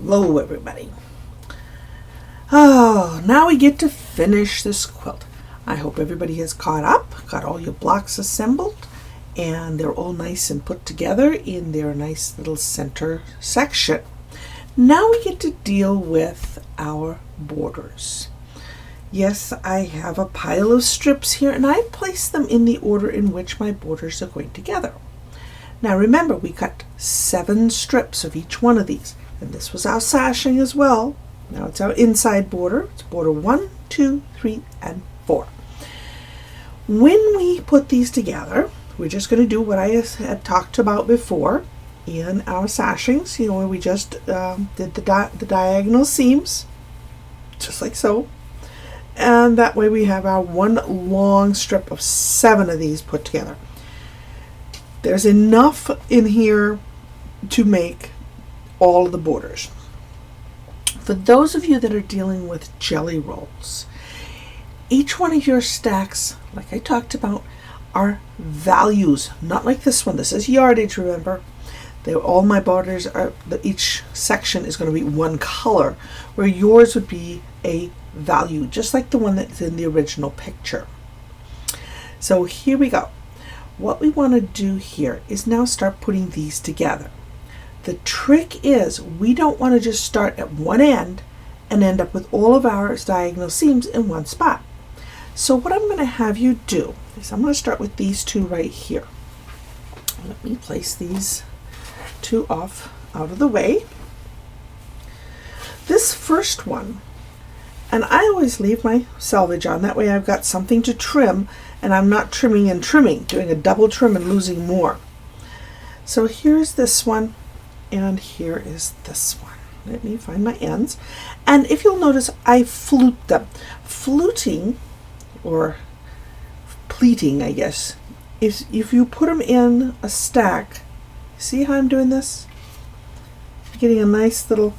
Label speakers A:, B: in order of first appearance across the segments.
A: Hello everybody. Oh, now we get to finish this quilt. I hope everybody has caught up, got all your blocks assembled, and they're all nice and put together in their nice little center section. Now we get to deal with our borders. Yes, I have a pile of strips here, and I place them in the order in which my borders are going together. Now remember, we cut 7 strips of each one of these, and this was our sashing as well. Now it's our inside border. It's border 1, 2, 3, and 4. When we put these together, we're just going to do what I had talked about before in our sashings, where we just did the diagonal seams, just like so. And that way we have our one long strip of 7 of these put together. There's enough in here to make all of the borders. For those of you that are dealing with jelly rolls, each one of your stacks, like I talked about, are values, not like this one. This is yardage, remember. All my borders are, each section is going to be one color, where yours would be a value, just like the one that's in the original picture. So here we go. What we want to do here is now start putting these together. The trick is we don't want to just start at one end and end up with all of our diagonal seams in one spot. So what I'm going to have you do is I'm going to start with these 2 right here. Let me place these 2 off out of the way. This first one, and I always leave my selvage on, that way I've got something to trim and I'm not trimming and trimming, doing a double trim and losing more. So here's this one, and here is this one. Let me find my ends. And if you'll notice, I flute them. Fluting, or pleating, I guess, if you put them in a stack, see how I'm doing this? I'm getting a nice little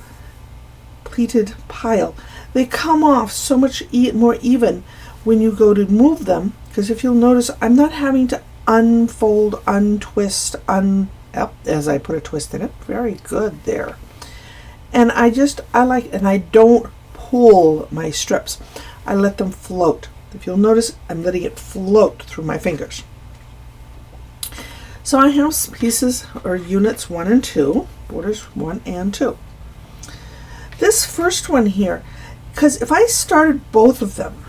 A: pleated pile. They come off so much more even when you go to move them, because if you'll notice, I'm not having to unfold, untwist, as I put a twist in it. Very good there. And I don't pull my strips. I let them float. If you'll notice, I'm letting it float through my fingers. So I have pieces or units 1 and 2, borders 1 and 2. This first one here, because if I started both of them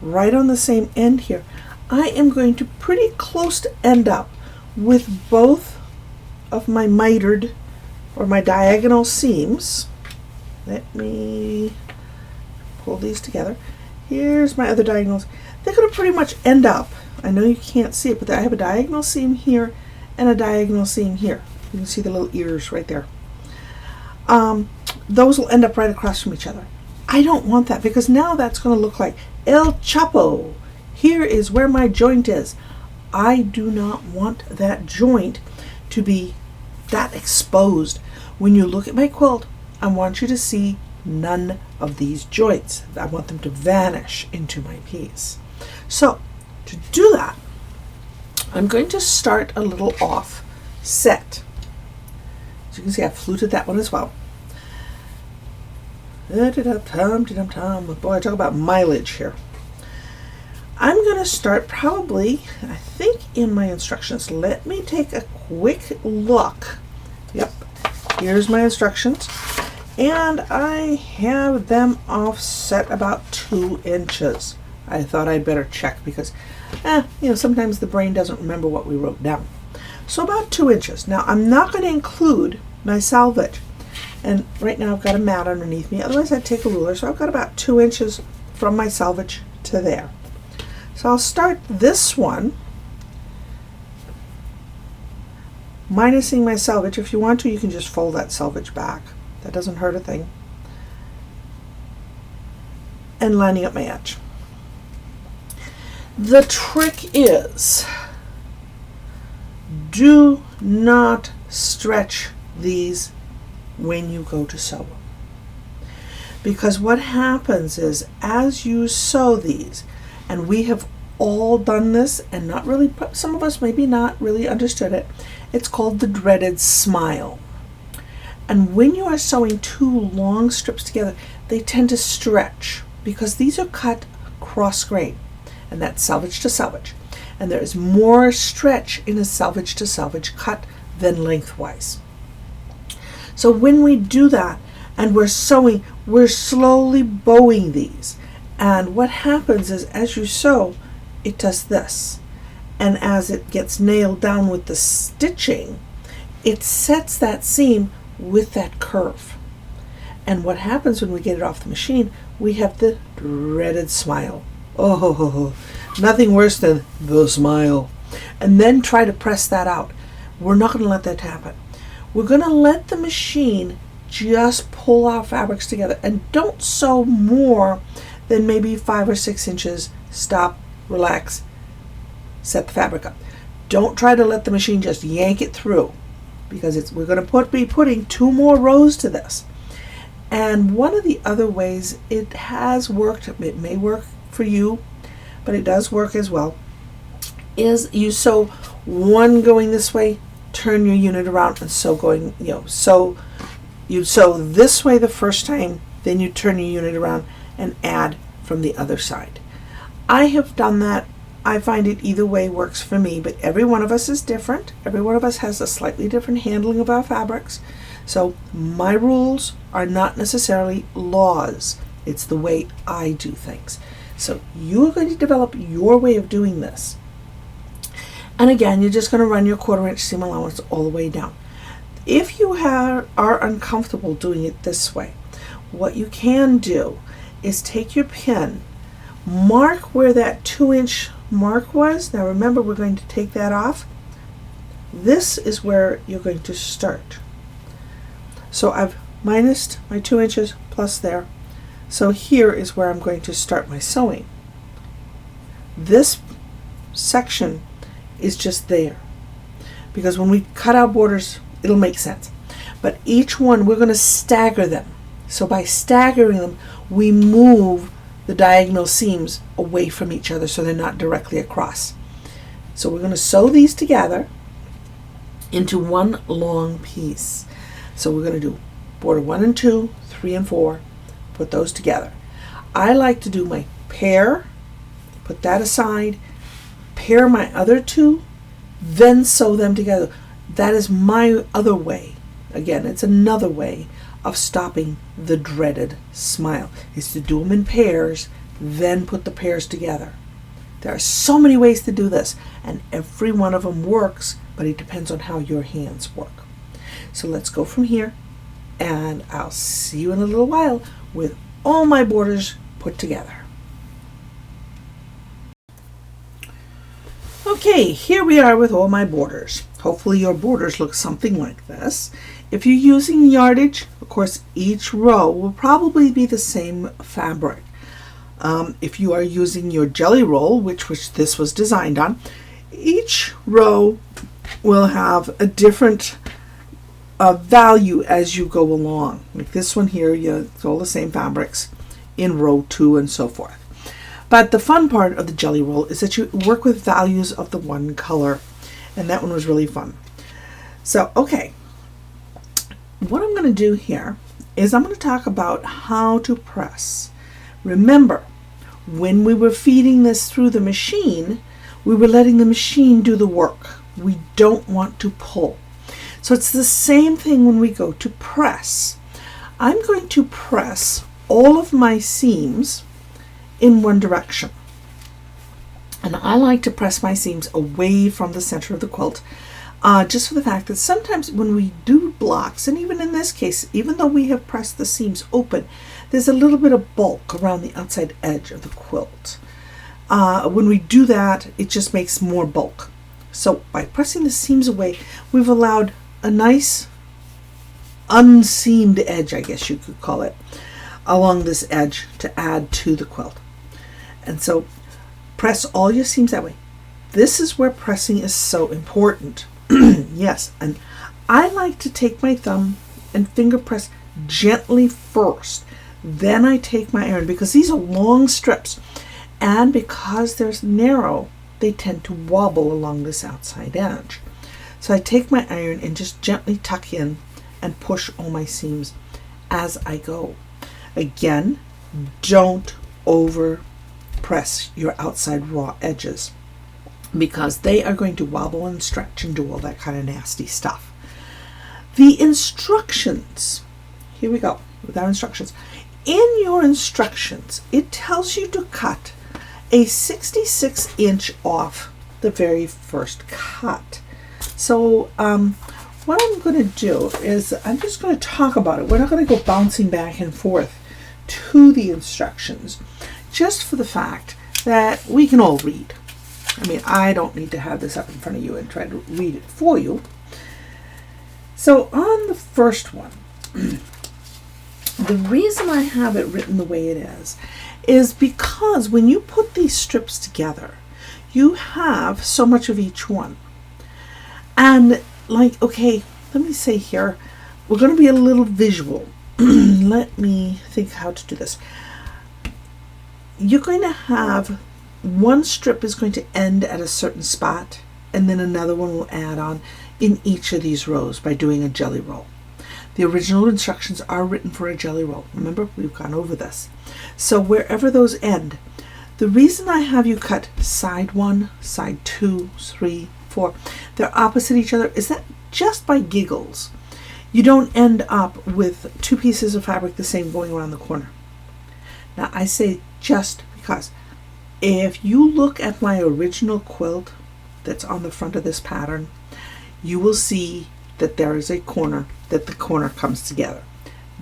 A: right on the same end here, I am going to pretty close to end up with both of my mitered or my diagonal seams. Let me pull these together. Here's my other diagonals. They're going to pretty much end up, I know you can't see it, but I have a diagonal seam here and a diagonal seam here. You can see the little ears right there. Those will end up right across from each other. I don't want that, because now that's going to look like El Chapo. Here is where my joint is. I do not want that joint to be that exposed. When you look at my quilt, I want you to see none of these joints. I want them to vanish into my piece. So to do that, I'm going to start a little offset. As you can see, I fluted that one as well. Boy, talk about mileage here. I'm going to start probably, I think in my instructions, let me take a quick look. Yep, here's my instructions. And I have them offset about 2 inches. I thought I'd better check because, sometimes the brain doesn't remember what we wrote down. So about 2 inches. Now I'm not going to include my selvage. And right now I've got a mat underneath me. Otherwise I'd take a ruler. So I've got about 2 inches from my selvage to there. So I'll start this one, minusing my selvage. If you want to, you can just fold that selvage back. That doesn't hurt a thing. And lining up my edge. The trick is, do not stretch these when you go to sew them. Because what happens is, as you sew these, and we have all done this, and not really, some of us maybe not really understood it, it's called the dreaded smile. And when you are sewing two long strips together, they tend to stretch because these are cut cross grain, and that's selvage to selvage. And there is more stretch in a selvage to selvage cut than lengthwise. So when we do that and we're sewing, we're slowly bowing these. And what happens is as you sew, it does this. And as it gets nailed down with the stitching, it sets that seam with that curve. And what happens when we get it off the machine, we have the dreaded smile. Oh, nothing worse than the smile. And then try to press that out. We're not going to let that happen. We're going to let the machine just pull our fabrics together, and don't sew more than maybe 5 or 6 inches. Stop, relax, set the fabric up. Don't try to let the machine just yank it through, because we're going to be putting 2 more rows to this. And one of the other ways it has worked, it may work for you, but it does work as well, is you sew one going this way, turn your unit around and sew going, so you sew this way the first time, then you turn your unit around and add from the other side. I have done that. I find it either way works for me, but every one of us is different. Every one of us has a slightly different handling of our fabrics. So my rules are not necessarily laws. It's the way I do things. So you're going to develop your way of doing this. And again, you're just going to run your 1/4 inch seam allowance all the way down. If you are uncomfortable doing it this way, what you can do is take your pin, mark where that 2-inch mark was. Now remember, we're going to take that off. This is where you're going to start. So I've minused my 2 inches plus there. So here is where I'm going to start my sewing. This section is just there, because when we cut our borders, it'll make sense. But each one, we're going to stagger them. So by staggering them, we move the diagonal seams away from each other so they're not directly across. So we're going to sew these together into one long piece. So we're going to do border 1 and 2, 3 and 4, put those together. I like to do my pair, put that aside, pair my other 2, then sew them together. That is my other way. Again, it's another way of stopping the dreaded smile, is to do them in pairs, then put the pairs together. There are so many ways to do this, and every one of them works, but it depends on how your hands work. So let's go from here, and I'll see you in a little while with all my borders put together. Okay, here we are with all my borders. Hopefully your borders look something like this. If you're using yardage, of course, each row will probably be the same fabric. If you are using your jelly roll, which this was designed on, each row will have a different value as you go along. Like this one here, it's all the same fabrics in row 2 and so forth. But the fun part of the jelly roll is that you work with values of the one color, and that one was really fun. So, okay, what I'm going to do here is I'm going to talk about how to press. Remember, when we were feeding this through the machine, we were letting the machine do the work. We don't want to pull. So it's the same thing when we go to press. I'm going to press all of my seams in one direction. And I like to press my seams away from the center of the quilt, just for the fact that sometimes when we do blocks, and even in this case, even though we have pressed the seams open, there's a little bit of bulk around the outside edge of the quilt. When we do that, it just makes more bulk. So by pressing the seams away, we've allowed a nice unseamed edge, I guess you could call it, along this edge to add to the quilt. And so press all your seams that way. This is where pressing is so important. Yes, and I like to take my thumb and finger press gently first. Then I take my iron, because these are long strips, and because they're narrow, they tend to wobble along this outside edge. So I take my iron and just gently tuck in and push all my seams as I go. Again, don't over press your outside raw edges because they are going to wobble and stretch and do all that kind of nasty stuff. The instructions, here we go with our instructions. In your instructions, it tells you to cut a 66-inch off the very first cut. So what I'm going to do is I'm just going to talk about it. We're not going to go bouncing back and forth to the instructions, just for the fact that we can all read. I mean, I don't need to have this up in front of you and try to read it for you. So on the first one, the reason I have it written the way it is because when you put these strips together, you have so much of each one. And like, okay, let me say here, we're going to be a little visual. Let me think how to do this. You're going to have one strip is going to end at a certain spot, and then another one will add on in each of these rows by doing a jelly roll. The original instructions are written for a jelly roll. Remember, we've gone over this. So wherever those end, the reason I have you cut side 1, side 2, 3, 4, they're opposite each other, is that just by giggles, you don't end up with two pieces of fabric the same going around the corner. Now I say just because if you look at my original quilt that's on the front of this pattern, you will see that there is a corner, that the corner comes together.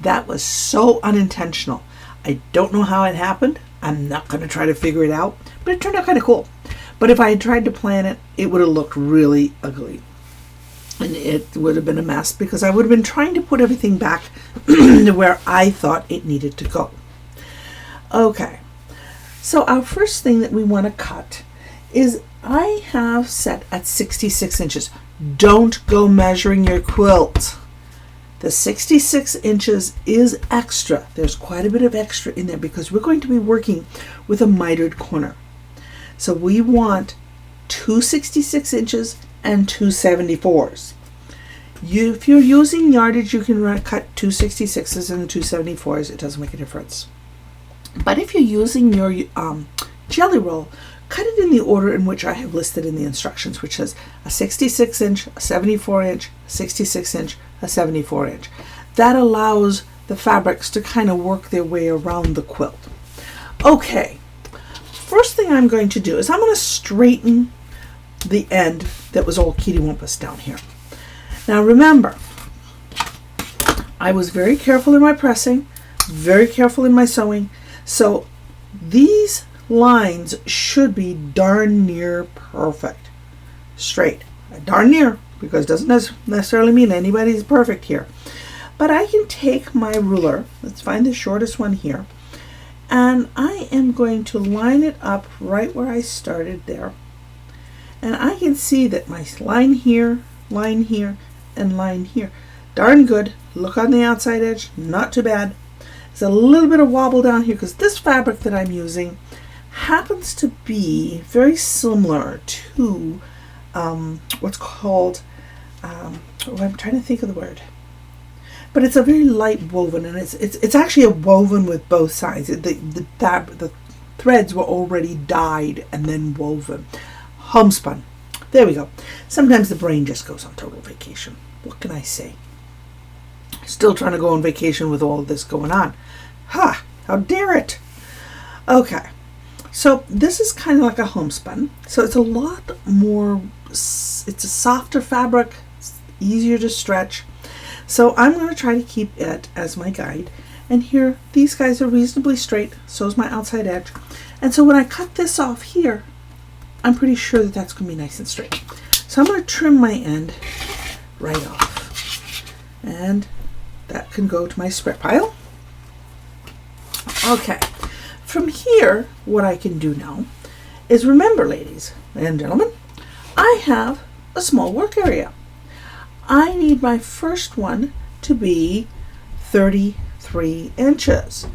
A: That was so unintentional. I don't know how it happened. I'm not going to try to figure it out, but it turned out kind of cool. But if I had tried to plan it, it would have looked really ugly. And it would have been a mess because I would have been trying to put everything back to where I thought it needed to go. Okay, so our first thing that we want to cut is I have set at 66 inches. Don't go measuring your quilt. The 66 inches is extra. There's quite a bit of extra in there because we're going to be working with a mitered corner. So we want two 66 inches and two 74s. If you're using yardage, you can cut two 66s and the two 74s. It doesn't make a difference. But if you're using your jelly roll, cut it in the order in which I have listed in the instructions, which is a 66 inch, a 74 inch, a 66 inch, a 74 inch. That allows the fabrics to kind of work their way around the quilt. Okay, first thing I'm going to do is I'm going to straighten the end that was all kitty wampus down here. Now remember, I was very careful in my pressing, very careful in my sewing, so these lines should be darn near perfect. Straight. Darn near, because it doesn't necessarily mean anybody's perfect here. But I can take my ruler, let's find the shortest one here, and I am going to line it up right where I started there. And I can see that my line here, and line here. Darn good. Look on the outside edge, not too bad. There's a little bit of wobble down here because this fabric that I'm using happens to be very similar to what's called, I'm trying to think of the word, but it's a very light woven, and it's actually a woven with both sides. The threads were already dyed and then woven. Homespun. There we go. Sometimes the brain just goes on total vacation. What can I say? Still trying to go on vacation with all of this going on. Ha! How dare it! Okay. So this is kind of like a homespun. So it's a lot more, it's a softer fabric. It's easier to stretch. So I'm going to try to keep it as my guide. And here, these guys are reasonably straight. So is my outside edge. And so when I cut this off here, I'm pretty sure that that's going to be nice and straight. So I'm going to trim my end right off. And that can go to my spread pile. Okay. From here, what I can do now is, remember, ladies and gentlemen, I have a small work area. I need my first one to be 33 inches.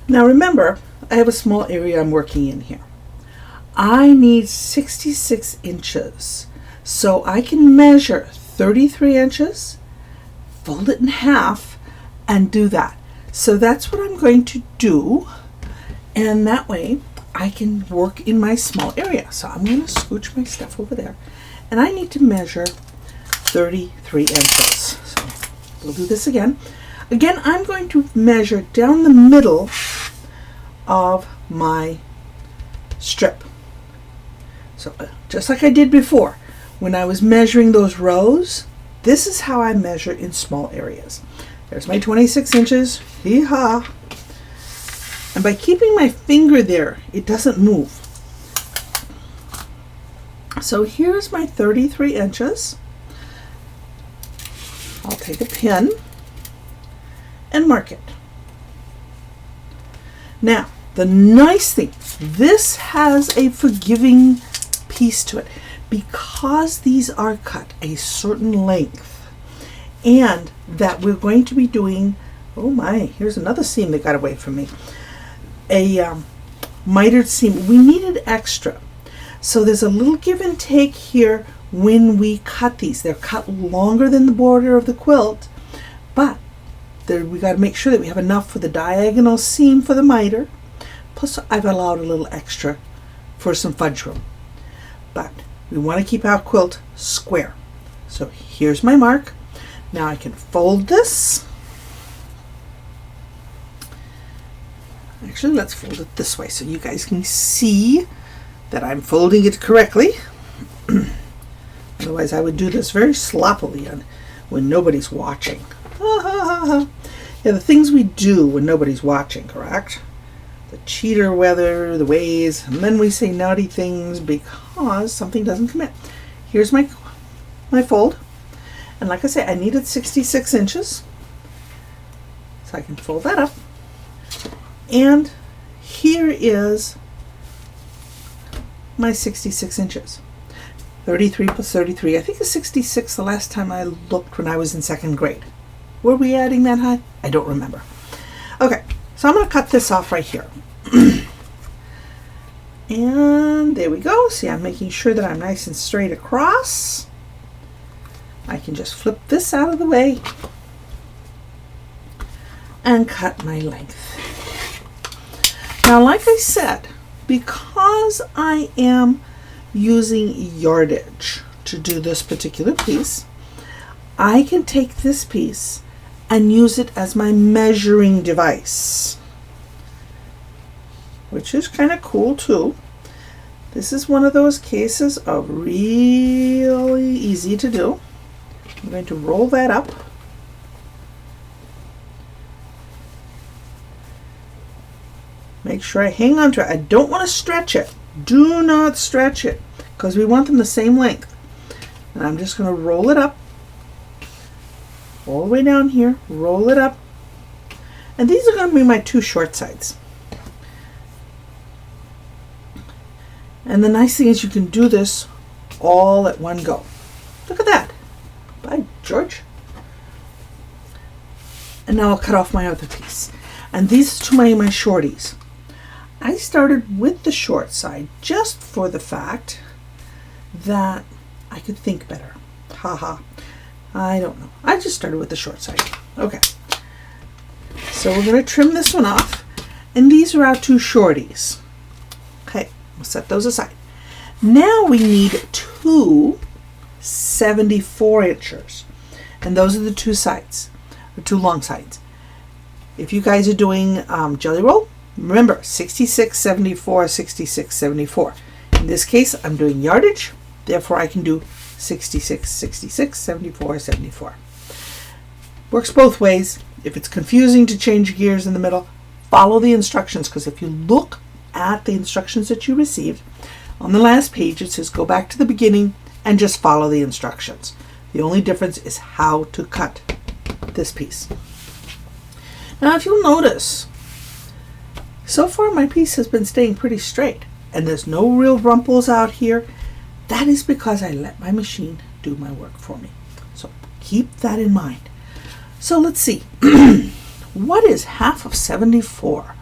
A: Now remember, I have a small area I'm working in here. I need 66 inches. So I can measure 33 inches, fold it in half, and do that. So that's what I'm going to do. And that way I can work in my small area. So I'm going to scooch my stuff over there. And I need to measure 33 inches. So we'll do this again. Again, I'm going to measure down the middle of my strip. So just like I did before, when I was measuring those rows, this is how I measure in small areas. There's my 26 inches. Hee-haw. And by keeping my finger there, it doesn't move. So here's my 33 inches. I'll take a pen and mark it. Now, the nice thing, this has a forgiving piece to it because these are cut a certain length and that we're going to be doing, oh my, here's another seam that got away from me. A mitered seam. We needed extra. So there's a little give and take here when we cut these. They're cut longer than the border of the quilt, but we got to make sure that we have enough for the diagonal seam for the miter. Plus I've allowed a little extra for some fudge room. But we want to keep our quilt square. So here's my mark. Now I can fold this. Actually, let's fold it this way so you guys can see that I'm folding it correctly. Otherwise, I would do this very sloppily when nobody's watching. Yeah, the things we do when nobody's watching, correct? The cheater weather, the ways, and then we say naughty things because something doesn't commit. Here's my fold. And like I say, I needed 66 inches. So I can fold that up. And here is my 66 inches. 33 plus 33. I think it's 66 the last time I looked when I was in second grade. Were we adding that high? I don't remember. Okay, so I'm going to cut this off right here. And there we go. See, I'm making sure that I'm nice and straight across. I can just flip this out of the way and cut my length. Now, like I said, because I am using yardage to do this particular piece, I can take this piece and use it as my measuring device, which is kind of cool too. This is one of those cases of really easy to do. I'm going to roll that up. Make sure I hang on to it. I don't want to stretch it. Do not stretch it because we want them the same length. And I'm just going to roll it up all the way down here. Roll it up. And these are going to be my two short sides. And the nice thing is you can do this all at one go. Look at that. By George. And now I'll cut off my other piece. And these two my shorties. I started with the short side just for the fact that I could think better. Haha. I don't know. I just started with the short side. Okay. So we're going to trim this one off. And these are our two shorties. Okay. We'll set those aside. Now we need two 74 inchers. And those are the two sides. Or two long sides. If you guys are doing jelly roll, remember 66, 74, 66, 74. In this case, I'm doing yardage. Therefore, I can do 66, 66, 74, 74. Works both ways. If it's confusing to change gears in the middle, follow the instructions, because if you look at the instructions that you received, on the last page it says go back to the beginning and just follow the instructions. The only difference is how to cut this piece. Now, if you'll notice, so far my piece has been staying pretty straight and there's no real rumples out here. That is because I let my machine do my work for me. So keep that in mind. So let's see. What is half of 74?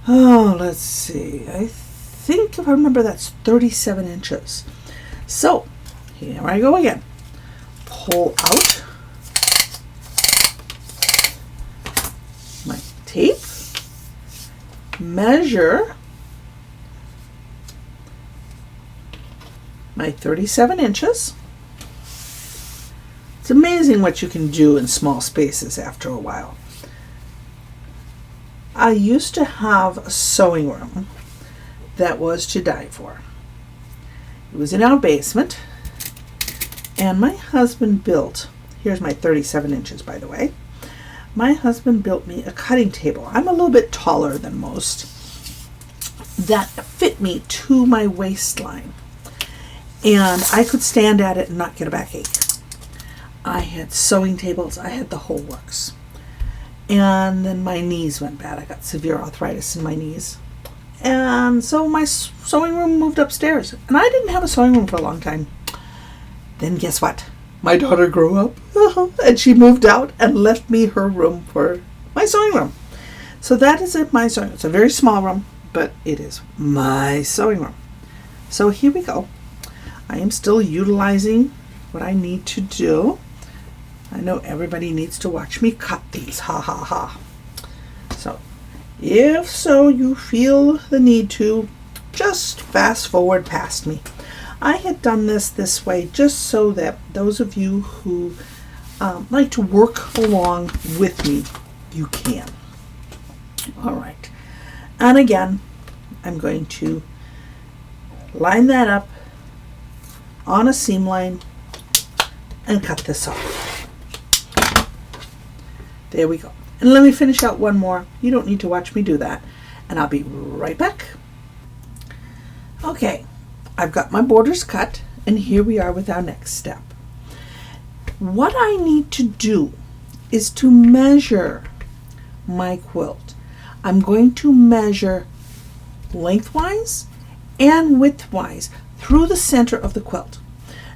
A: Oh, let's see. I think if I remember that's 37 inches. So here I go again. Pull out my tape, measure my 37 inches. It's amazing what you can do in small spaces after a while. I used to have a sewing room that was to die for. It was in our basement, and my husband built, here's my 37 inches by the way, my husband built me a cutting table. I'm a little bit taller than most, that fit me to my waistline, and I could stand at it and not get a backache. I had sewing tables, I had the whole works. And then my knees went bad. I got severe arthritis in my knees. And so my sewing room moved upstairs. And I didn't have a sewing room for a long time. Then guess what? My daughter grew up and she moved out and left me her room for my sewing room. So that is my sewing room. It's a very small room, but it is my sewing room. So here we go. I am still utilizing what I need to do. I know everybody needs to watch me cut these, ha ha ha. So, if so you feel the need to, just fast forward past me. I had done this way just so that those of you who like to work along with me, you can. All right, and again, I'm going to line that up on a seam line and cut this off. There we go. And let me finish out one more. You don't need to watch me do that. And I'll be right back. Okay, I've got my borders cut, and here we are with our next step. What I need to do is to measure my quilt. I'm going to measure lengthwise and widthwise through the center of the quilt.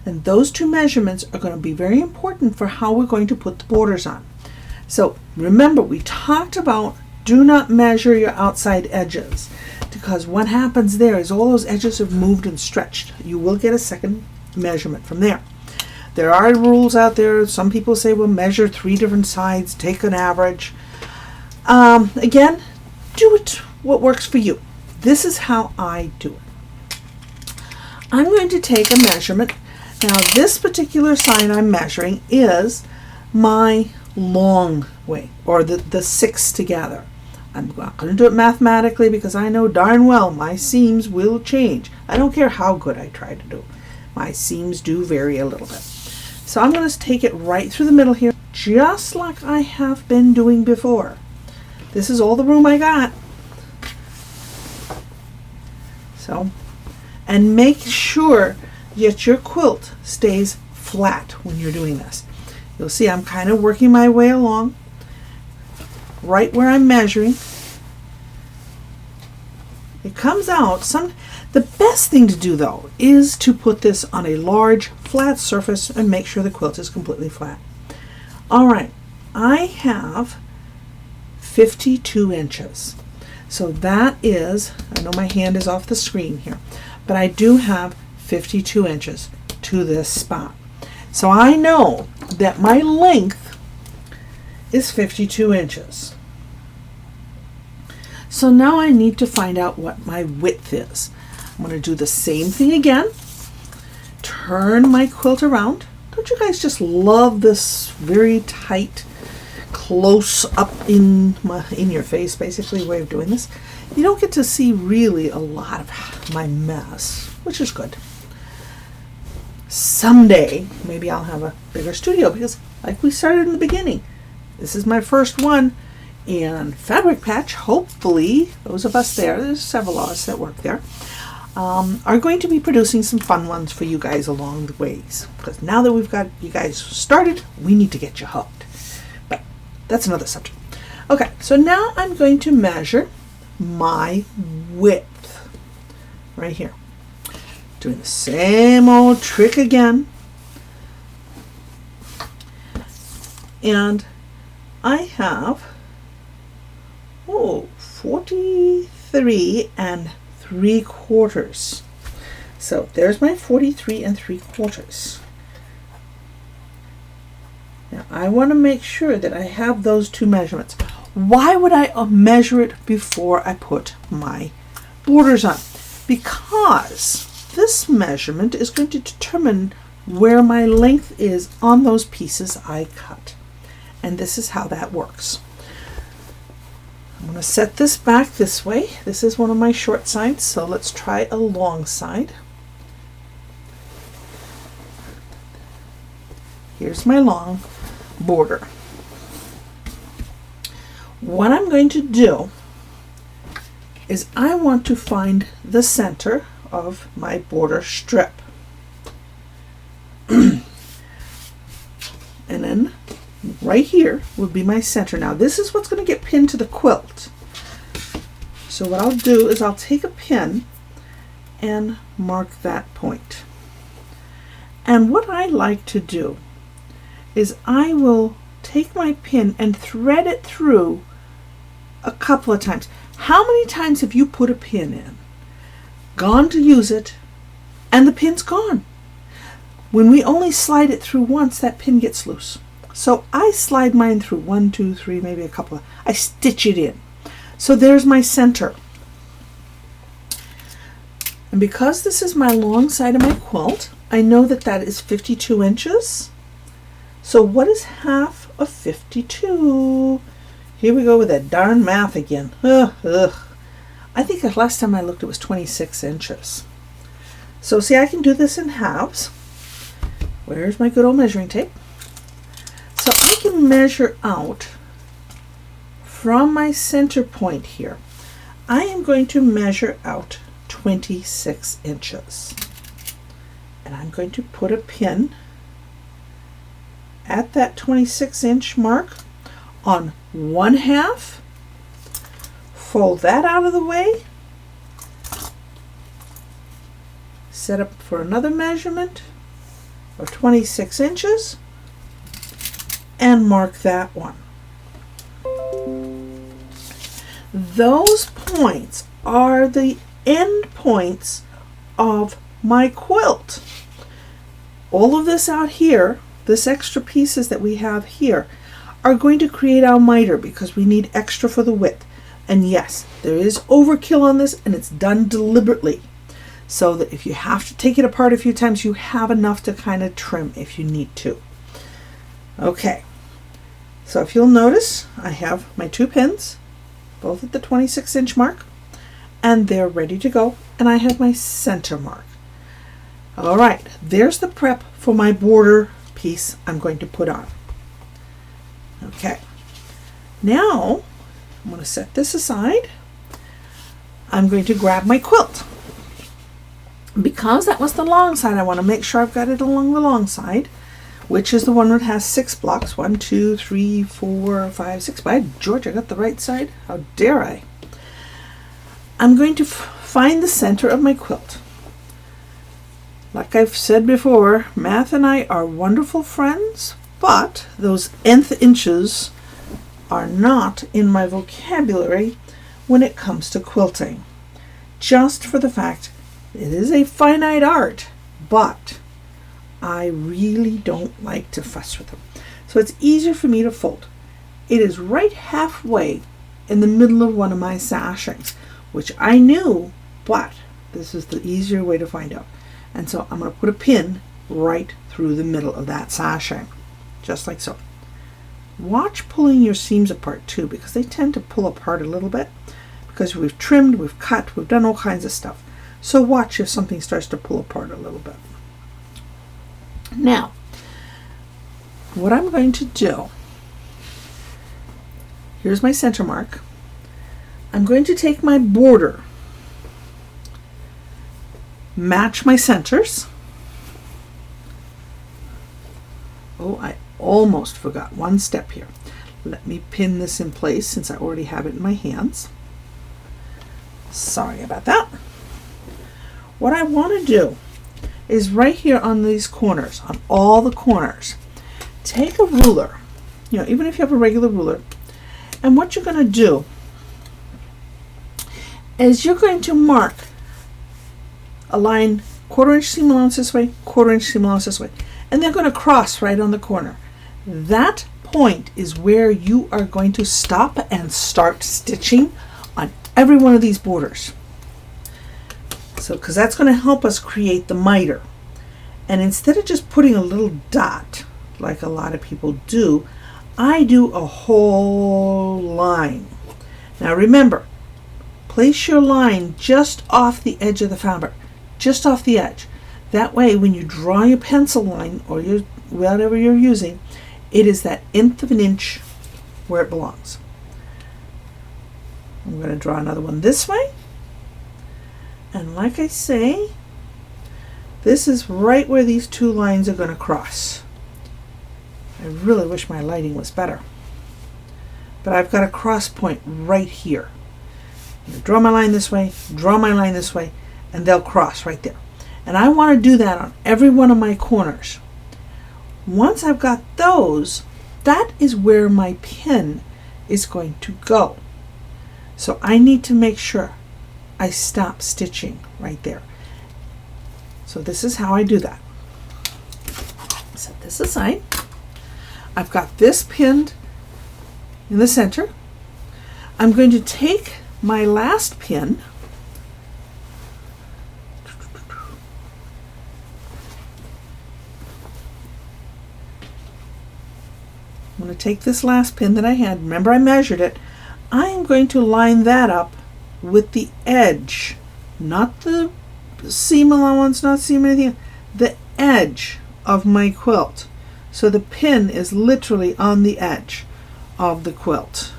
A: And those two measurements are going to be very important for how we're going to put the borders on. So remember, we talked about do not measure your outside edges, because what happens there is all those edges have moved and stretched. You will get a second measurement from there. There are rules out there. Some people say, well, measure 3 different sides, take an average. Again, do it what works for you. This is how I do it. I'm going to take a measurement. Now, this particular side I'm measuring is my long way, or the 6 together. I'm not going to do it mathematically because I know darn well my seams will change. I don't care how good I try to do. My seams do vary a little bit. So I'm going to take it right through the middle here, just like I have been doing before. This is all the room I got. So, and make sure that your quilt stays flat when you're doing this. You'll see I'm kind of working my way along right where I'm measuring. It comes out. The best thing to do though is to put this on a large flat surface and make sure the quilt is completely flat. All right, I have 52 inches. So that is, I know my hand is off the screen here, but I do have 52 inches to this spot. So I know that my length is 52 inches. So now I need to find out what my width is. I'm going to do the same thing again. Turn my quilt around. Don't you guys just love this very tight, close up in your face, basically, way of doing this? You don't get to see really a lot of my mess, which is good. Someday, maybe I'll have a bigger studio because, like we started in the beginning, this is my first one. And Fabric Patch, hopefully, those of us there, there's several of us that work there, are going to be producing some fun ones for you guys along the ways. Because now that we've got you guys started, we need to get you hooked. But that's another subject. Okay, so now I'm going to measure my width right here. Doing the same old trick again. And I have 43 3/4. So there's my 43 3/4. Now I want to make sure that I have those two measurements. Why would I measure it before I put my borders on? Because this measurement is going to determine where my length is on those pieces I cut. And this is how that works. I'm going to set this back this way. This is one of my short sides, so let's try a long side. Here's my long border. What I'm going to do is I want to find the center of my border strip. And then right here would be my center. Now this is what's going to get pinned to the quilt. So what I'll do is I'll take a pin and mark that point. And what I like to do is I will take my pin and thread it through a couple of times. How many times have you put a pin in, gone to use it, and the pin's gone? When we only slide it through once, that pin gets loose. So I slide mine through 1, 2, 3, maybe a couple of, I stitch it in. So there's my center. And because this is my long side of my quilt, I know that that is 52 inches. So what is half of 52? Here we go with that darn math again. I think the last time I looked it was 26 inches. So see, I can do this in halves. Where's my good old measuring tape? So I can measure out from my center point here. I am going to measure out 26 inches. And I'm going to put a pin at that 26-inch mark on 1/2, fold that out of the way, set up for another measurement of 26 inches, and mark that one. Those points are the end points of my quilt. All of this out here, this extra pieces that we have here, are going to create our miter because we need extra for the width. And yes, there is overkill on this, and it's done deliberately so that if you have to take it apart a few times, you have enough to kind of trim if you need to. Okay, so if you'll notice, I have my two pins, both at the 26-inch mark, and they're ready to go, and I have my center mark. All right, there's the prep for my border piece I'm going to put on. Okay, now I'm going to set this aside. I'm going to grab my quilt. Because that was the long side, I want to make sure I've got it along the long side, which is the one that has 6 blocks. 1, 2, 3, 4, 5, 6. By George, I got the right side. How dare I? I'm going to find the center of my quilt. Like I've said before, math and I are wonderful friends, but those nth inches are not in my vocabulary when it comes to quilting. Just for the fact it is a finite art, but I really don't like to fuss with them. So it's easier for me to fold. It is right halfway in the middle of one of my sashings, which I knew, but this is the easier way to find out. And so I'm going to put a pin right through the middle of that sashing, just like so. Watch pulling your seams apart too, because they tend to pull apart a little bit because we've trimmed, we've cut, we've done all kinds of stuff. So watch if something starts to pull apart a little bit. Now, what I'm going to do, here's my center mark. I'm going to take my border, match my centers. Oh, I almost forgot one step here. Let me pin this in place since I already have it in my hands. Sorry about that. What I want to do is right here on these corners, on all the corners, take a ruler, even if you have a regular ruler, and what you're going to do is you're going to mark a line 1/4 inch seam allowance this way, 1/4 inch seam allowance this way, and they're going to cross right on the corner. That point is where you are going to stop and start stitching on every one of these borders. So, because that's going to help us create the miter. And instead of just putting a little dot, like a lot of people do, I do a whole line. Now remember, place your line just off the edge of the fabric, just off the edge. That way, when you draw your pencil line or your whatever you're using, it is that 1/8 of an inch where it belongs. I'm going to draw another one this way. And like I say, this is right where these two lines are going to cross. I really wish my lighting was better. But I've got a cross point right here. I'm going to draw my line this way, draw my line this way, and they'll cross right there. And I want to do that on every one of my corners. Once I've got those, that is where my pin is going to go. So I need to make sure I stop stitching right there. So this is how I do that. Set this aside. I've got this pinned in the center. I'm going to take my last pin, I'm going to take this last pin that I had, remember I measured it, I am going to line that up with the edge, not the seam allowance, not seam anything, the edge of my quilt. So the pin is literally on the edge of the quilt.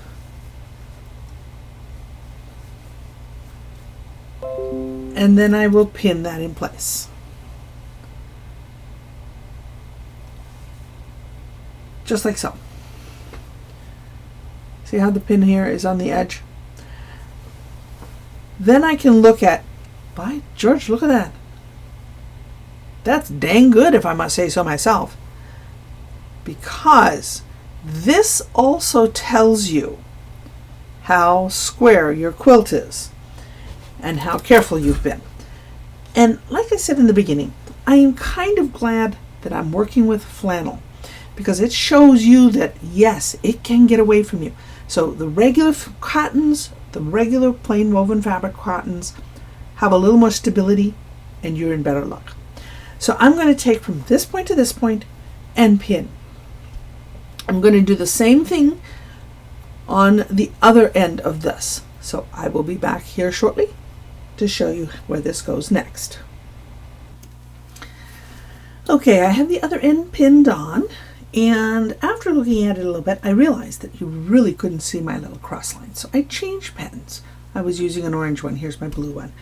A: And then I will pin that in place. Just like so. See how the pin here is on the edge? Then I can look at, by George, look at that. That's dang good, if I must say so myself. Because this also tells you how square your quilt is and how careful you've been. And like I said in the beginning, I am kind of glad that I'm working with flannel, because it shows you that yes, it can get away from you. So the regular cottons, the regular plain woven fabric cottons have a little more stability and you're in better luck. So I'm going to take from this point to this point and pin. I'm going to do the same thing on the other end of this. So I will be back here shortly to show you where this goes next. Okay, I have the other end pinned on, and after looking at it a little bit, I realized that you really couldn't see my little cross line. So I changed pens. I was using an orange one. Here's my blue one.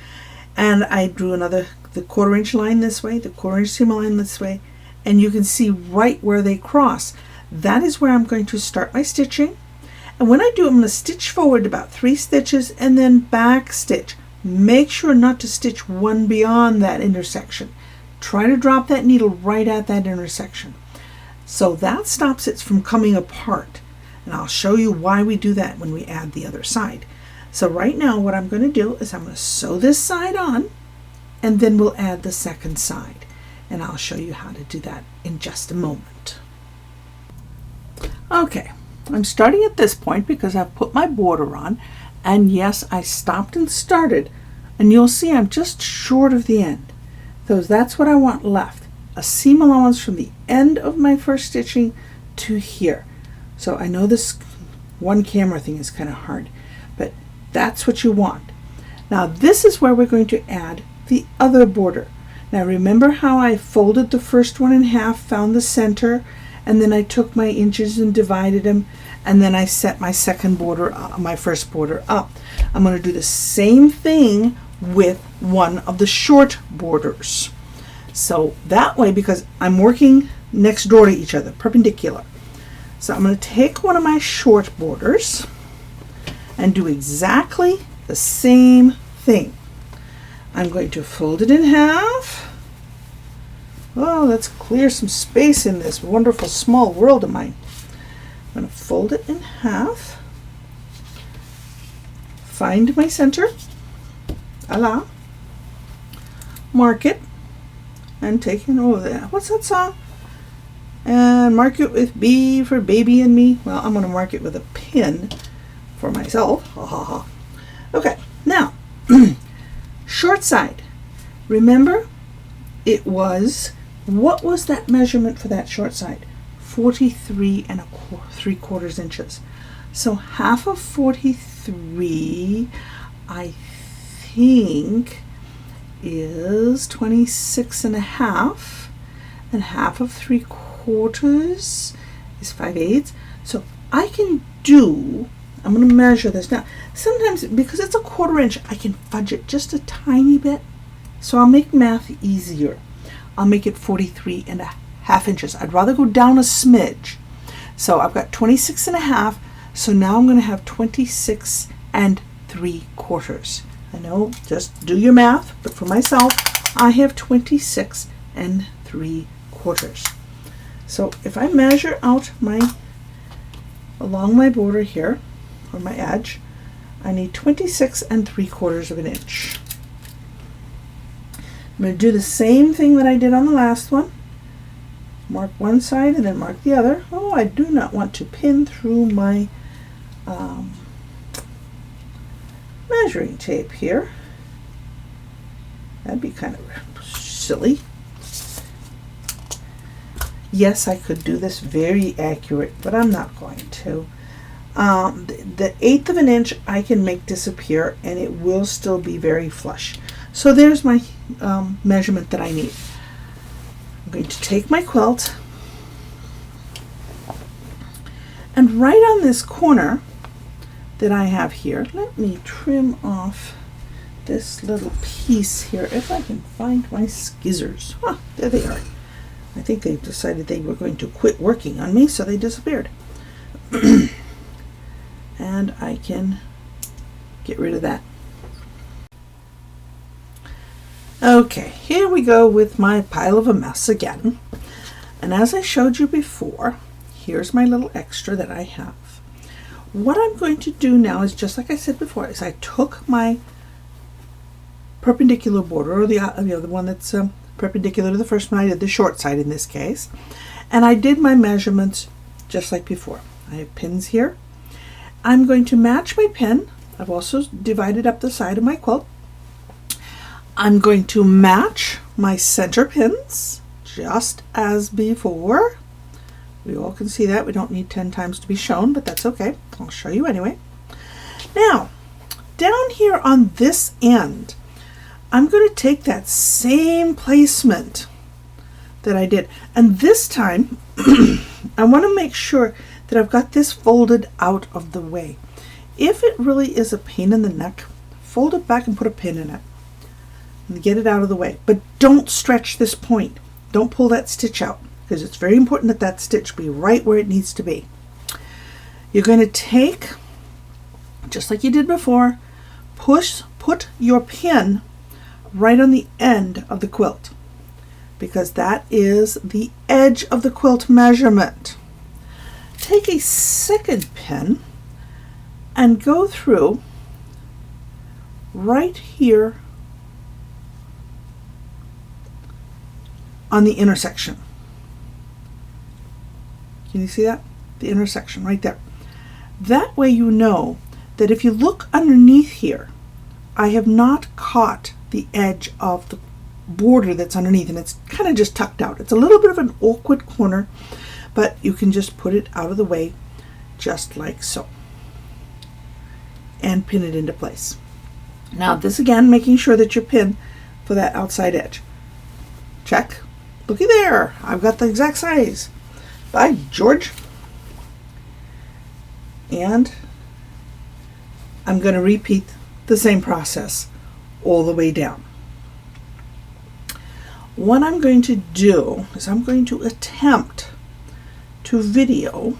A: And I drew the 1/4 inch line this way, the 1/4 inch seam line this way, and you can see right where they cross. That is where I'm going to start my stitching. And when I do, I'm going to stitch forward about 3 stitches and then back stitch. Make sure not to stitch one beyond that intersection. Try to drop that needle right at that intersection. So that stops it from coming apart. And I'll show you why we do that when we add the other side. So right now what I'm going to do is I'm going to sew this side on, and then we'll add the second side. And I'll show you how to do that in just a moment. Okay, I'm starting at this point because I've put my border on, and yes, I stopped and started, and you'll see I'm just short of the end. So that's what I want left, a seam allowance from the end of my first stitching to here. So I know this one camera thing is kind of hard, but that's what you want. Now this is where we're going to add the other border. Now remember how I folded the first one in half, found the center, and then I took my inches and divided them, and then I set my second border, my first border up. I'm going to do the same thing with one of the short borders. So that way, because I'm working next door to each other, perpendicular. So I'm going to take one of my short borders and do exactly the same thing. I'm going to fold it in half. Oh, let's clear some space in this wonderful small world of mine. I'm going to fold it in half, find my center, voila, mark it and take it over there. What's that song? And mark it with B for baby and me. Well, I'm going to mark it with a pin for myself. Ha ha ha. Okay, now, short side. Remember, it was, what was that measurement for that short side? 43 and 3/4 inches. So half of 43, I think, is 26 and a half, and half of 3/4 is 5/8. So I can do, I'm going to measure this now. Sometimes, because it's a 1/4 inch, I can fudge it just a tiny bit. So I'll make math easier. I'll make it 43 and a half inches. I'd rather go down a smidge. So I've got 26 and a half. So now I'm going to have 26 and 3/4. I know, just do your math, but for myself, I have 26 and 3/4. So if I measure out along my border here, or my edge, I need 26 and 3/4 of an inch. I'm going to do the same thing that I did on the last one. Mark one side and then mark the other. Oh, I do not want to pin through my measuring tape here. That'd be kind of silly. Yes, I could do this very accurate, but I'm not going to. The 1/8 of an inch I can make disappear and it will still be very flush. So there's my measurement that I need. I'm going to take my quilt and right on this corner that I have here, let me trim off this little piece here if I can find my skizzers. There they are. I think they decided they were going to quit working on me, so they disappeared. And I can get rid of that. Okay, here we go with my pile of a mess again. And as I showed you before, here's my little extra that I have. What I'm going to do now is, just like I said before, is I took my perpendicular border, or the one that's perpendicular to the first one. I did the short side in this case, and I did my measurements just like before. I have pins here. I'm going to match my pin. I've also divided up the side of my quilt. I'm going to match my center pins just as before. We all can see that. We don't need 10 times to be shown, but that's okay. I'll show you anyway. Now, down here on this end, I'm going to take that same placement that I did. And this time, I want to make sure that I've got this folded out of the way. If it really is a pain in the neck, fold it back and put a pin in it. And get it out of the way. But don't stretch this point. Don't pull that stitch out, because it's very important that that stitch be right where it needs to be. You're going to take, just like you did before, put your pin right on the end of the quilt, because that is the edge of the quilt measurement. Take a second pin and go through right here on the intersection. Can you see that? The intersection right there. That way you know that if you look underneath here, I have not caught the edge of the border that's underneath, and it's kind of just tucked out. It's a little bit of an awkward corner, but you can just put it out of the way just like so and pin it into place. Now this again, making sure that your pin for that outside edge. Check. Looky there, I've got the exact size. By George. And I'm going to repeat the same process all the way down. What I'm going to do is I'm going to attempt to video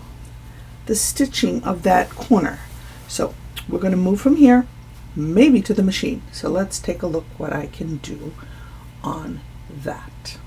A: the stitching of that corner. So we're going to move from here maybe to the machine. So let's take a look what I can do on that.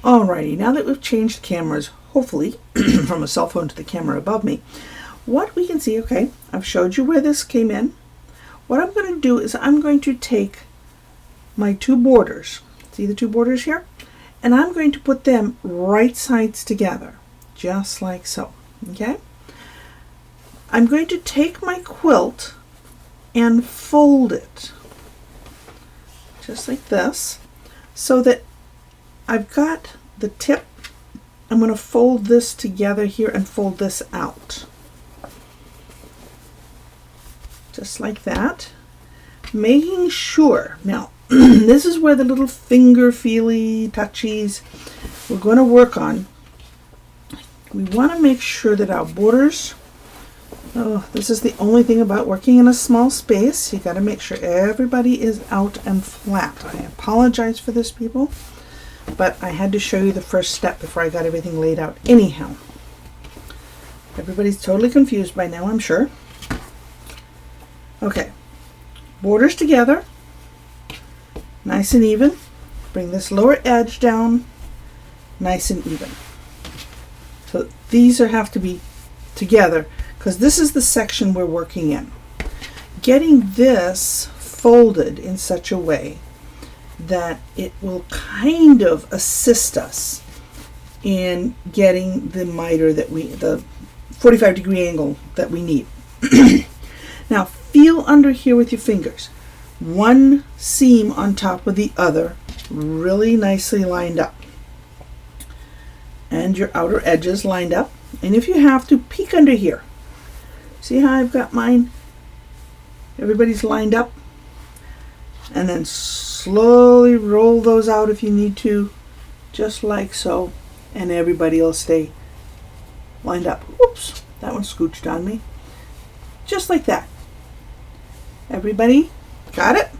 A: Alrighty, now that we've changed cameras, hopefully, from a cell phone to the camera above me, what we can see, okay, I've showed you where this came in. What I'm going to do is I'm going to take my two borders, see the two borders here? And I'm going to put them right sides together, just like so, okay? I'm going to take my quilt and fold it, just like this, so that I've got the tip. I'm going to fold this together here and fold this out. Just like that. Making sure, now, this is where the little finger feely touchies we're going to work on. We want to make sure that our borders, oh, this is the only thing about working in a small space. You got to make sure everybody is out and flat. I apologize for this, people, but I had to show you the first step before I got everything laid out. Anyhow, everybody's totally confused by now, I'm sure. Okay, borders together, nice and even. Bring this lower edge down, nice and even. So these have to be together because this is the section we're working in. Getting this folded in such a way that it will kind of assist us in getting the miter that the 45-degree angle that we need. Now feel under here with your fingers. One seam on top of the other, really nicely lined up. And your outer edges lined up. And if you have to, peek under here. See how I've got mine? Everybody's lined up. And then slowly roll those out if you need to, just like so. And everybody will stay lined up. Whoops, that one scooched on me. Just like that. Everybody got it?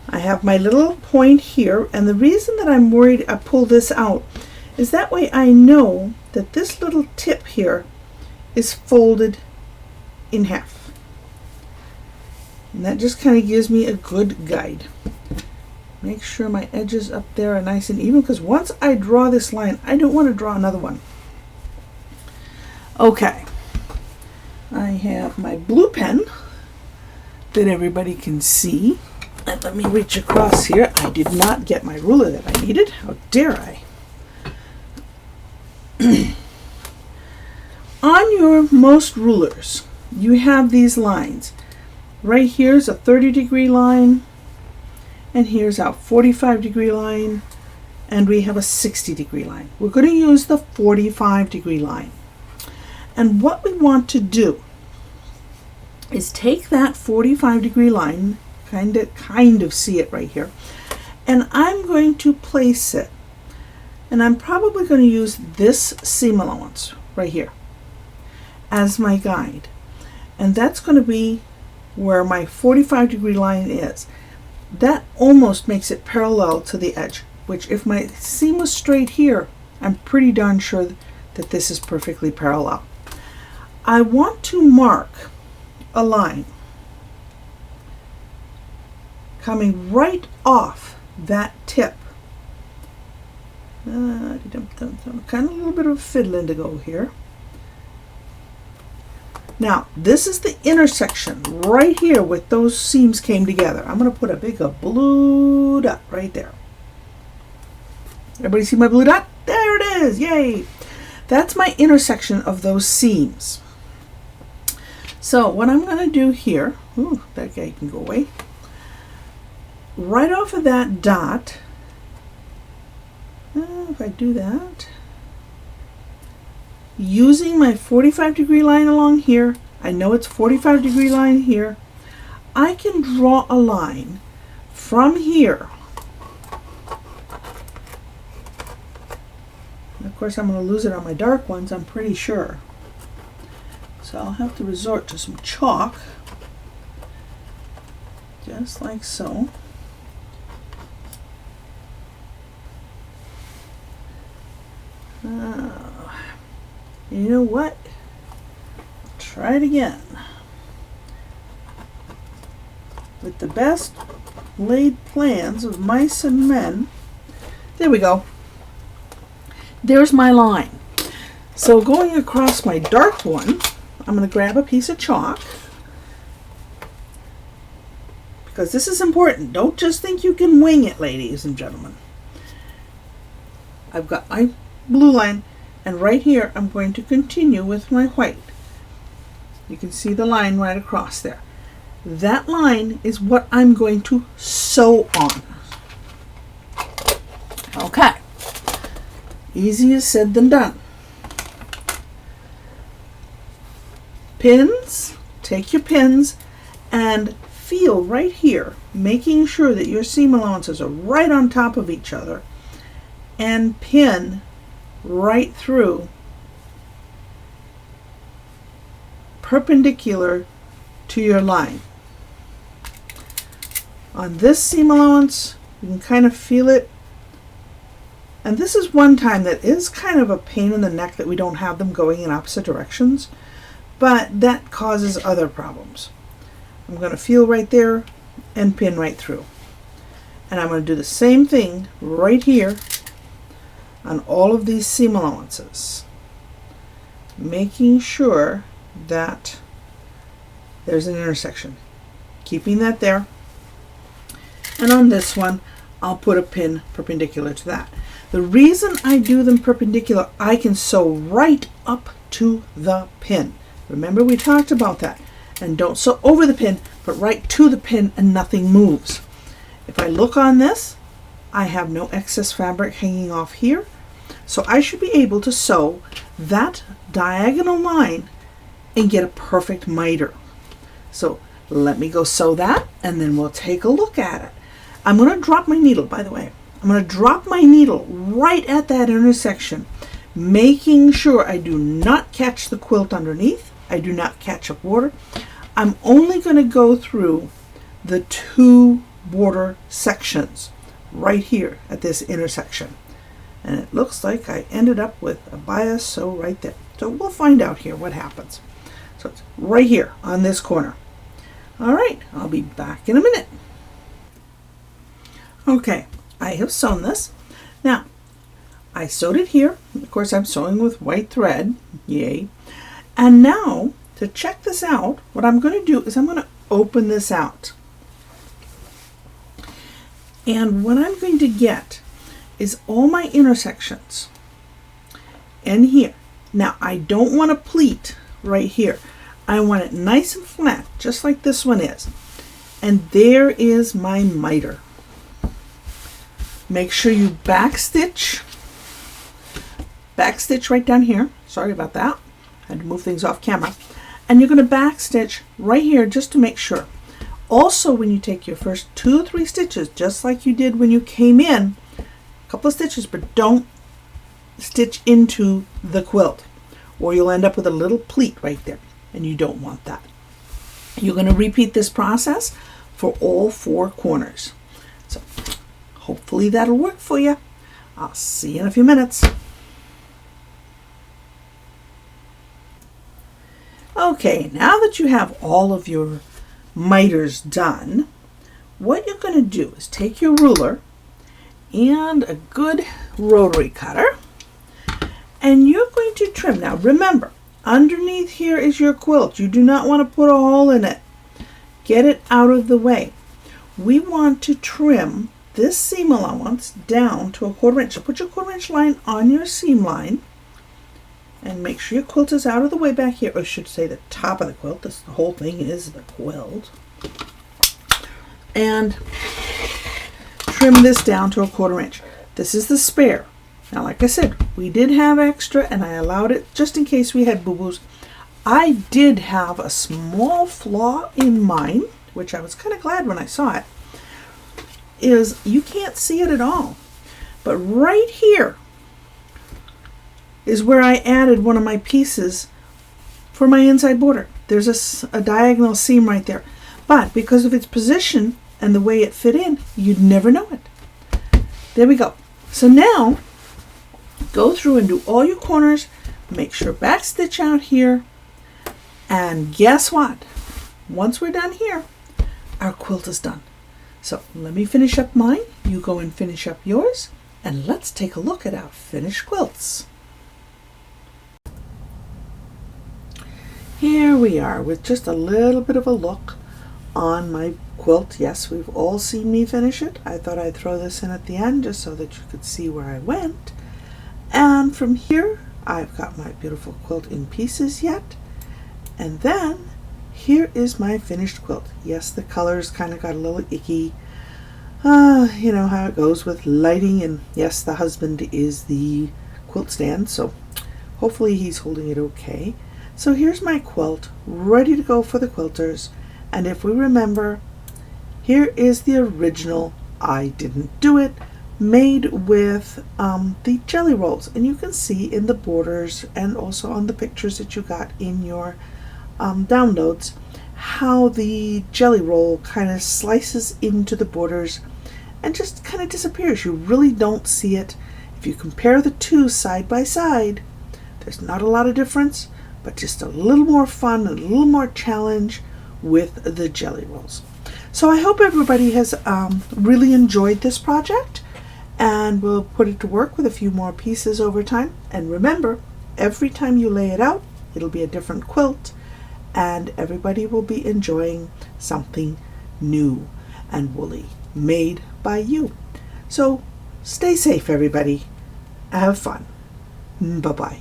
A: I have my little point here, and the reason that I'm worried I pull this out is that way I know that this little tip here is folded in half. And that just kind of gives me a good guide. Make sure my edges up there are nice and even, because once I draw this line, I don't want to draw another one. Okay, I have my blue pen that everybody can see. And let me reach across here. I did not get my ruler that I needed. How dare I? On your most rulers, you have these lines. Right here's a 30-degree line, and here's our 45-degree line, and we have a 60-degree line. We're going to use the 45-degree line. And what we want to do is take that 45-degree line, kind of see it right here, and I'm going to place it, and I'm probably going to use this seam allowance right here as my guide, and that's going to be where my 45-degree line is. That almost makes it parallel to the edge, which if my seam was straight here, I'm pretty darn sure that this is perfectly parallel. I want to mark a line coming right off that tip. Kind of a little bit of fiddling to go here. Now, this is the intersection right here with those seams came together. I'm going to put a big blue dot right there. Everybody see my blue dot? There it is! Yay! That's my intersection of those seams. So what I'm going to do here, ooh, that guy can go away. Right off of that dot, if I do that, using my 45-degree line along here, I know it's 45-degree line here, I can draw a line from here. And of course I'm going to lose it on my dark ones, I'm pretty sure. So I'll have to resort to some chalk, just like so. You know what? Try it again. With the best laid plans of mice and men. There we go. there's my line. So going across my dark one, I'm going to grab a piece of chalk, because this is important. Don't just think you can wing it, ladies and gentlemen. I've got my blue line, and right here I'm going to continue with my white. You can see the line right across there. That line is what I'm going to sew on. Okay. Easier said than done. Pins, take your pins and feel right here, making sure that your seam allowances are right on top of each other, and pin right through perpendicular to your line. On this seam allowance, you can kind of feel it. And this is one time that is kind of a pain in the neck that we don't have them going in opposite directions, but that causes other problems. I'm going to feel right there and pin right through. And I'm going to do the same thing right here on all of these seam allowances, making sure that there's an intersection, keeping that there. And on this one, I'll put a pin perpendicular to that. The reason I do them perpendicular, I can sew right up to the pin. Remember, we talked about that. And don't sew over the pin, but right to the pin, and nothing moves. If I look on this, I have no excess fabric hanging off here, so I should be able to sew that diagonal line and get a perfect miter. So let me go sew that, and then we'll take a look at it. I'm going to drop my needle, by the way. I'm going to drop my needle right at that intersection, making sure I do not catch the quilt underneath. I do not catch up water. I'm only going to go through the two border sections right here at this intersection. And it looks like I ended up with a bias sew right there. So we'll find out here what happens. So it's right here on this corner. All right, I'll be back in a minute. Okay, I have sewn this. Now, I sewed it here. Of course, I'm sewing with white thread. Yay. And now, to check this out, what I'm going to do is I'm going to open this out. And what I'm going to get is all my intersections in here. Now, I don't want to pleat right here. I want it nice and flat, just like this one is. And there is my miter. Make sure you backstitch right down here. Sorry about that. I had to move things off camera. And you're going to backstitch right here just to make sure. Also, when you take your first 2 or 3 stitches, just like you did when you came in, a couple of stitches, but don't stitch into the quilt, or you'll end up with a little pleat right there, and you don't want that. You're going to repeat this process for all 4 corners. So hopefully that'll work for you. I'll see you in a few minutes. Okay, now that you have all of your miters done, what you're going to do is take your ruler and a good rotary cutter, and you're going to trim. Now remember, underneath here is your quilt. You do not want to put a hole in it. Get it out of the way. We want to trim this seam allowance down to a 1/4 inch. So put your 1/4 inch line on your seam line, and make sure your quilt is out of the way back here, or I should say the top of the quilt. The whole thing is the quilt. And trim this down to a 1/4 inch. This is the spare. Now, like I said, we did have extra, and I allowed it just in case we had boo-boos. I did have a small flaw in mine, which I was kind of glad when I saw it, is you can't see it at all. But right here is where I added one of my pieces for my inside border. There's a diagonal seam right there. But because of its position and the way it fit in, you'd never know it. There we go. So now, go through and do all your corners. Make sure back stitch out here. And guess what? Once we're done here, our quilt is done. So let me finish up mine. You go and finish up yours. and let's take a look at our finished quilts. Here we are with just a little bit of a look on my quilt. Yes, we've all seen me finish it. I thought I'd throw this in at the end just so that you could see where I went. And from here, I've got my beautiful quilt in pieces yet. And then here is my finished quilt. Yes, the colors kind of got a little icky. You know how it goes with lighting. And yes, the husband is the quilt stand, so hopefully he's holding it okay. So here's my quilt, ready to go for the quilters. And if we remember, here is the original I Didn't Do It, made with the jelly rolls. And you can see in the borders and also on the pictures that you got in your downloads how the jelly roll kind of slices into the borders and just kind of disappears. You really don't see it. If you compare the two side by side, there's not a lot of difference, but just a little more fun, a little more challenge with the jelly rolls. So I hope everybody has really enjoyed this project, and we'll put it to work with a few more pieces over time. And remember, every time you lay it out, it'll be a different quilt, and everybody will be enjoying something new and woolly made by you. So stay safe, everybody. Have fun. Bye-bye.